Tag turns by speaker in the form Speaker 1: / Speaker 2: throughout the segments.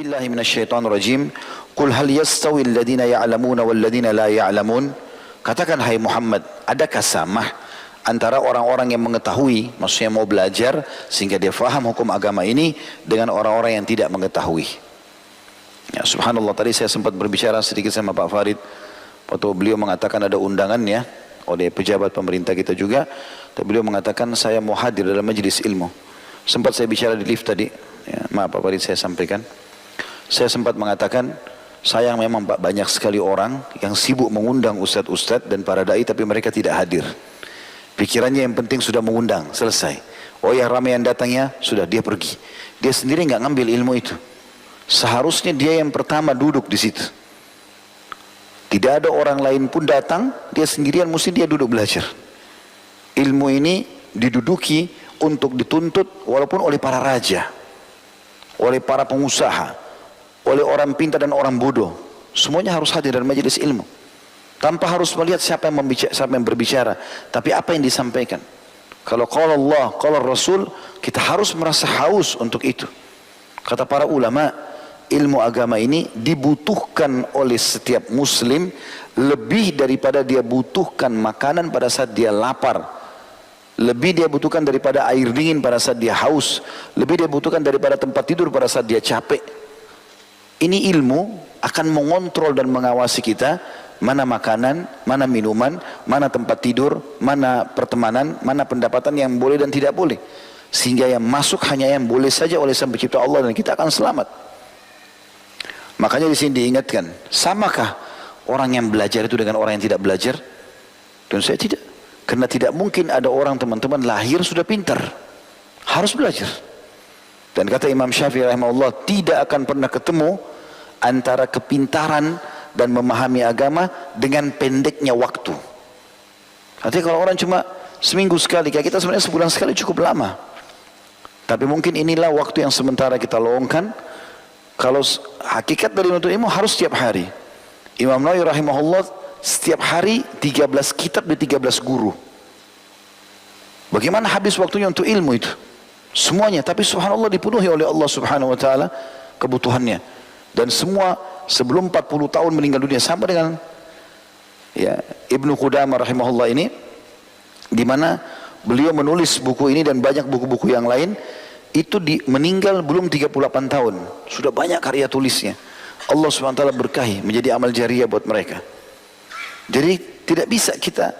Speaker 1: billahi minasyaitonir rajim. Qul hal yastawi alladziina ya'lamuuna wal ladziina la ya'lamuun. Katakan hai Muhammad, adakah sama antara orang-orang yang mengetahui, maksudnya mau belajar sehingga dia faham hukum agama ini, dengan orang-orang yang tidak mengetahui? Ya, subhanallah, tadi saya sempat berbicara sedikit sama Pak Farid waktu beliau mengatakan ada undangannya oleh pejabat pemerintah kita juga. Tapi beliau mengatakan saya mau hadir dalam majelis ilmu. Sempat saya bicara di lift tadi, ya, maaf Pak Farid, saya sampaikan. Saya sempat mengatakan, sayang memang Pak, banyak sekali orang yang sibuk mengundang ustadz-ustadz dan para dai, tapi mereka tidak hadir. Pikirannya yang penting sudah mengundang, selesai. Oh ya, ramai yang datangnya, sudah dia pergi. Dia sendiri nggak ngambil ilmu itu. Seharusnya dia yang pertama duduk di situ. Tidak ada orang lain pun datang, dia sendirian mesti dia duduk belajar. Ilmu ini diduduki untuk dituntut walaupun oleh para raja, oleh para pengusaha, oleh orang pintar dan orang bodoh. Semuanya harus hadir dalam majelis ilmu. Tanpa harus melihat siapa yang berbicara, tapi apa yang disampaikan. Kalau qala Allah, qala Rasul, kita harus merasa haus untuk itu. Kata para ulama, ilmu agama ini dibutuhkan oleh setiap muslim lebih daripada dia butuhkan makanan pada saat dia lapar. Lebih dia butuhkan daripada air dingin pada saat dia haus. Lebih dia butuhkan daripada tempat tidur pada saat dia capek. Ini ilmu akan mengontrol dan mengawasi kita, mana makanan, mana minuman, mana tempat tidur, mana pertemanan, mana pendapatan yang boleh dan tidak boleh. Sehingga yang masuk hanya yang boleh saja oleh Sang Pencipta Allah, dan kita akan selamat. Makanya di sini diingatkan, samakah orang yang belajar itu dengan orang yang tidak belajar? Dan saya tidak. Karena tidak mungkin ada orang, teman-teman, lahir sudah pintar. Harus belajar. Dan kata Imam Syafi'i rahimahullah, tidak akan pernah ketemu antara kepintaran dan memahami agama dengan pendeknya waktu. Artinya kalau orang cuma seminggu sekali, kayak kita sebenarnya sebulan sekali cukup lama. Tapi mungkin inilah waktu yang sementara kita lowongkan. Kalau hakikat dari menuntut ilmu harus setiap hari. Imam Nawawi rahimahullah setiap hari 13 kitab di 13 guru. Bagaimana habis waktunya untuk ilmu itu? Semuanya, tapi subhanallah dipenuhi oleh Allah subhanahu wa ta'ala kebutuhannya. Dan semua sebelum 40 tahun meninggal dunia, sama dengan ya, Ibnu Qudamah rahimahullah ini, di mana beliau menulis buku ini dan banyak buku-buku yang lain, itu meninggal belum 38 tahun. Sudah banyak karya tulisnya. Allah subhanahu wa ta'ala berkahi, menjadi amal jariah buat mereka. Jadi tidak bisa kita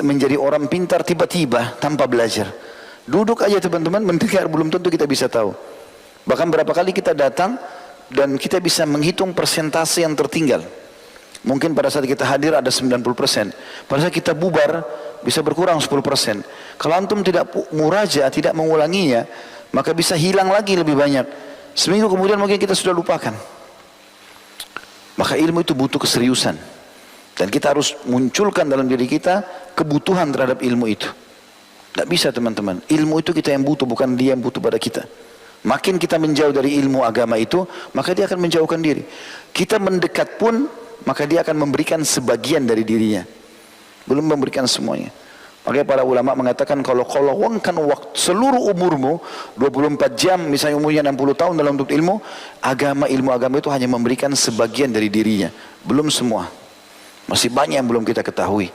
Speaker 1: menjadi orang pintar tiba-tiba tanpa belajar. Duduk aja teman-teman, mendengar, belum tentu kita bisa tahu. Bahkan berapa kali kita datang dan kita bisa menghitung persentase yang tertinggal. Mungkin pada saat kita hadir ada 90%. Pada saat kita bubar bisa berkurang 10%. Kalau antum tidak muraja, tidak mengulanginya, maka bisa hilang lagi lebih banyak. Seminggu kemudian mungkin kita sudah lupakan. Maka ilmu itu butuh keseriusan. Dan kita harus munculkan dalam diri kita kebutuhan terhadap ilmu itu. Tidak bisa teman-teman. Ilmu itu kita yang butuh, bukan dia yang butuh pada kita. Makin kita menjauh dari ilmu agama itu, maka dia akan menjauhkan diri. Kita mendekat pun, maka dia akan memberikan sebagian dari dirinya. Belum memberikan semuanya. Makanya para ulama mengatakan, kalau lowongkan waktu seluruh umurmu 24 jam, misalnya umurnya 60 tahun dalam untuk ilmu agama itu hanya memberikan sebagian dari dirinya, belum semua. Masih banyak yang belum kita ketahui.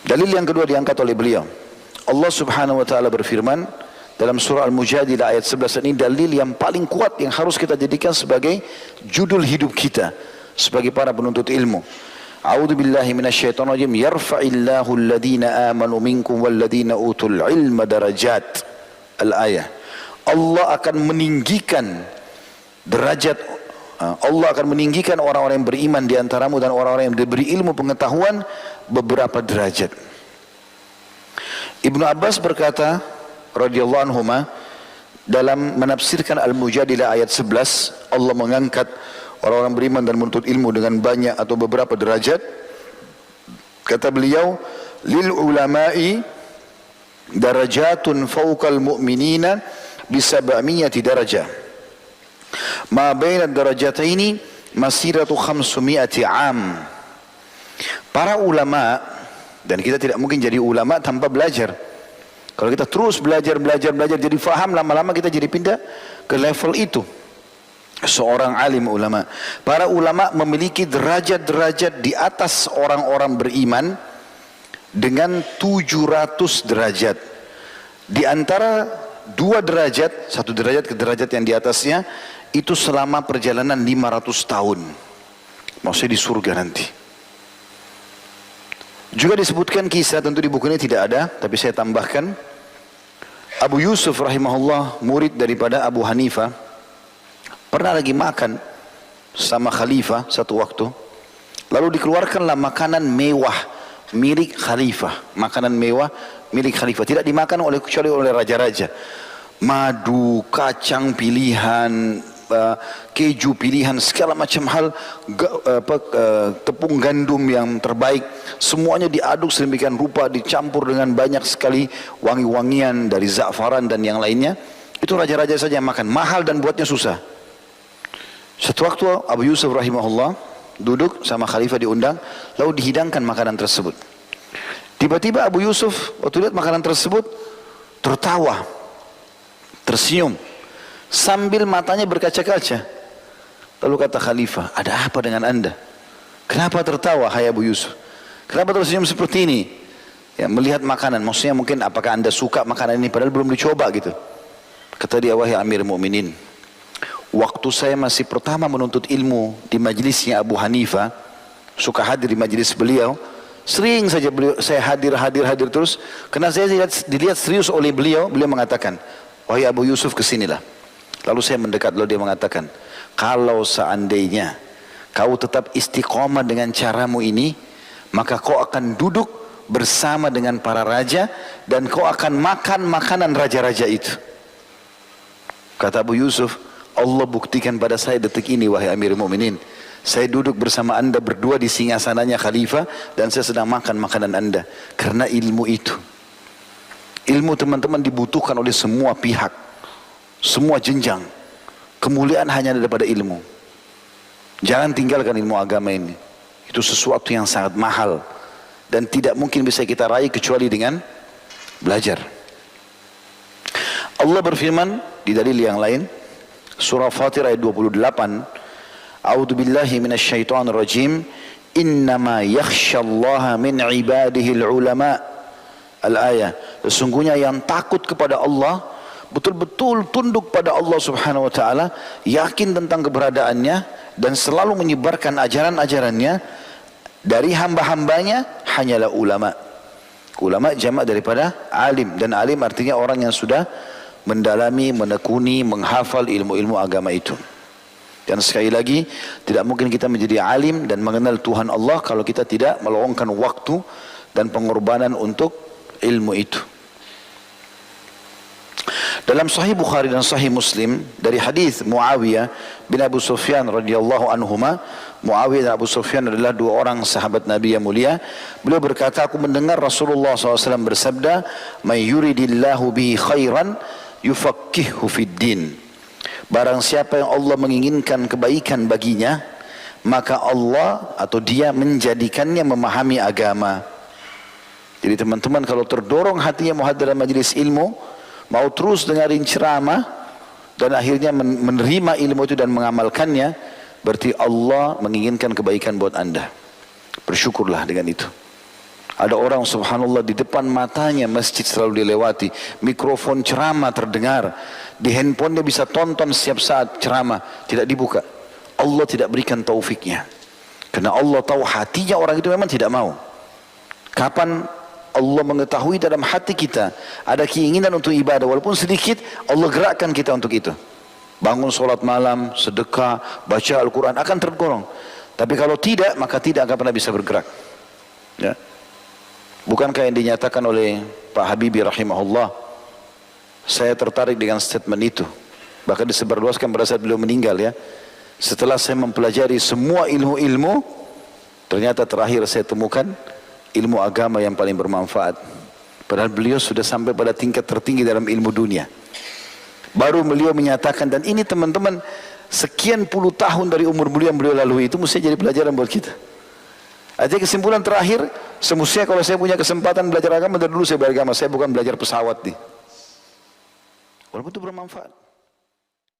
Speaker 1: Dalil yang kedua diangkat oleh beliau. Allah subhanahu wa ta'ala berfirman dalam surah Al-Mujadilah ayat 11, ini dalil yang paling kuat yang harus kita jadikan sebagai judul hidup kita sebagai para penuntut ilmu. A'udzu billahi minasyaitonir rajim. Yarfa'illahu alladhina amanu minkum walladhina utul ilma darajat. Al-ayah. Allah akan meninggikan derajat, Allah akan meninggikan orang-orang yang beriman di antaramu dan orang-orang yang diberi ilmu pengetahuan beberapa derajat. Ibnu Abbas berkata radhiyallahu anhuma dalam menafsirkan Al-Mujadilah ayat 11, Allah mengangkat orang-orang beriman dan menuntut ilmu dengan banyak atau beberapa derajat. Kata beliau, lil ulama'i darajatun fawqal mu'minina bisab'amiyati darajah. Ma baina darajataini masiratu 500 am. Para ulama, dan kita tidak mungkin jadi ulama tanpa belajar. Kalau kita terus belajar, jadi faham, lama-lama kita jadi pindah ke level itu. Seorang alim ulama. Para ulama memiliki derajat-derajat di atas orang-orang beriman dengan 700 derajat. Di antara 2 derajat, 1 derajat ke derajat yang di atasnya, itu selama perjalanan 500 tahun. Maksudnya di surga nanti. Juga disebutkan kisah, tentu di buku ini tidak ada, tapi saya tambahkan. Abu Yusuf rahimahullah, murid daripada Abu Hanifah, pernah lagi makan sama khalifah satu waktu. Lalu dikeluarkanlah makanan mewah milik khalifah. Makanan mewah milik khalifah. Tidak dimakan kecuali oleh raja-raja. Madu, kacang pilihan, keju pilihan, segala macam hal, tepung gandum yang terbaik, semuanya diaduk sedemikian rupa, dicampur dengan banyak sekali wangi-wangian dari za'faran dan yang lainnya. Itu raja-raja saja yang makan, mahal dan buatnya susah. Satu waktu Abu Yusuf rahimahullah duduk sama khalifah, diundang, lalu dihidangkan makanan tersebut. Tiba-tiba Abu Yusuf waktu lihat makanan tersebut tertawa, tersenyum, sambil matanya berkaca-kaca. Lalu kata khalifah, ada apa dengan anda? Kenapa tertawa hai Abu Yusuf? Kenapa tersenyum seperti ini? Ya, melihat makanan, maksudnya mungkin apakah anda suka makanan ini padahal belum dicoba gitu. Kata dia, wahai Amir Mu'minin, waktu saya masih pertama menuntut ilmu di majelisnya Abu Hanifah, suka hadir di majelis beliau, sering saja saya hadir terus, karena saya dilihat serius oleh beliau mengatakan, wahai Abu Yusuf, kesinilah. Lalu saya mendekat, lalu dia mengatakan, kalau seandainya kau tetap istiqomah dengan caramu ini, maka kau akan duduk bersama dengan para raja dan kau akan makan makanan raja-raja itu. Kata Abu Yusuf, Allah buktikan pada saya detik ini wahai Amir Mu'minin, saya duduk bersama anda berdua di singgasananya khalifah dan saya sedang makan makanan anda. Karena ilmu itu, ilmu teman-teman dibutuhkan oleh semua pihak, semua jenjang. Kemuliaan hanya daripada ilmu. Jangan tinggalkan ilmu agama ini. Itu sesuatu yang sangat mahal dan tidak mungkin bisa kita raih kecuali dengan belajar. Allah berfirman di dalil yang lain, surah Fatir ayat 28, A'udzu billahi minasyaitonir rajim, innama yakhsyallaha min ibadihil ulama. Al-ayah, sesungguhnya yang takut kepada Allah, betul-betul tunduk pada Allah subhanahu wa ta'ala, yakin tentang keberadaannya dan selalu menyebarkan ajaran-ajarannya dari hamba-hambanya, hanyalah ulama. Ulama jamak daripada alim, dan alim artinya orang yang sudah mendalami, menekuni, menghafal ilmu-ilmu agama itu. Dan sekali lagi, tidak mungkin kita menjadi alim dan mengenal Tuhan Allah kalau kita tidak meluangkan waktu dan pengorbanan untuk ilmu itu. Dalam Sahih Bukhari dan Sahih Muslim dari hadis Muawiyah bin Abu Sufyan radhiyallahu anhuma, Muawiyah dan Abu Sufyan adalah 2 orang sahabat Nabi yang mulia. Beliau berkata, aku mendengar Rasulullah SAW bersabda, "May yuridillahu bihi khairan yufaqqihhu fid din." Barang siapa yang Allah menginginkan kebaikan baginya, maka Allah atau dia menjadikannya memahami agama. Jadi teman-teman, kalau terdorong hatinya mau hadir dalam majelis ilmu, mau terus dengarin ceramah dan akhirnya menerima ilmu itu dan mengamalkannya, berarti Allah menginginkan kebaikan buat anda. Bersyukurlah dengan itu. Ada orang subhanallah di depan matanya masjid selalu dilewati, mikrofon ceramah terdengar, di handphone dia bisa tonton setiap saat ceramah, tidak dibuka. Allah tidak berikan taufiknya, karena Allah tahu hatinya orang itu memang tidak mau. Kapan Allah mengetahui dalam hati kita ada keinginan untuk ibadah walaupun sedikit, Allah gerakkan kita untuk itu. Bangun sholat malam, sedekah, baca Al-Quran akan terdorong. Tapi kalau tidak, maka tidak akan pernah bisa bergerak. Ya. Bukankah yang dinyatakan oleh Pak Habibie rahimahullah, saya tertarik dengan statement itu, bahkan disebarluaskan pada saat beliau meninggal ya. Setelah saya mempelajari semua ilmu-ilmu, ternyata terakhir saya temukan ilmu agama yang paling bermanfaat. Padahal beliau sudah sampai pada tingkat tertinggi dalam ilmu dunia. Baru beliau menyatakan, dan ini teman-teman, sekian puluh tahun dari umur beliau yang beliau lalui itu mesti jadi pelajaran buat kita. Jadi kesimpulan terakhir, semestinya kalau saya punya kesempatan belajar agama, dari dulu saya belajar agama, saya bukan belajar pesawat nih. Walaupun itu bermanfaat.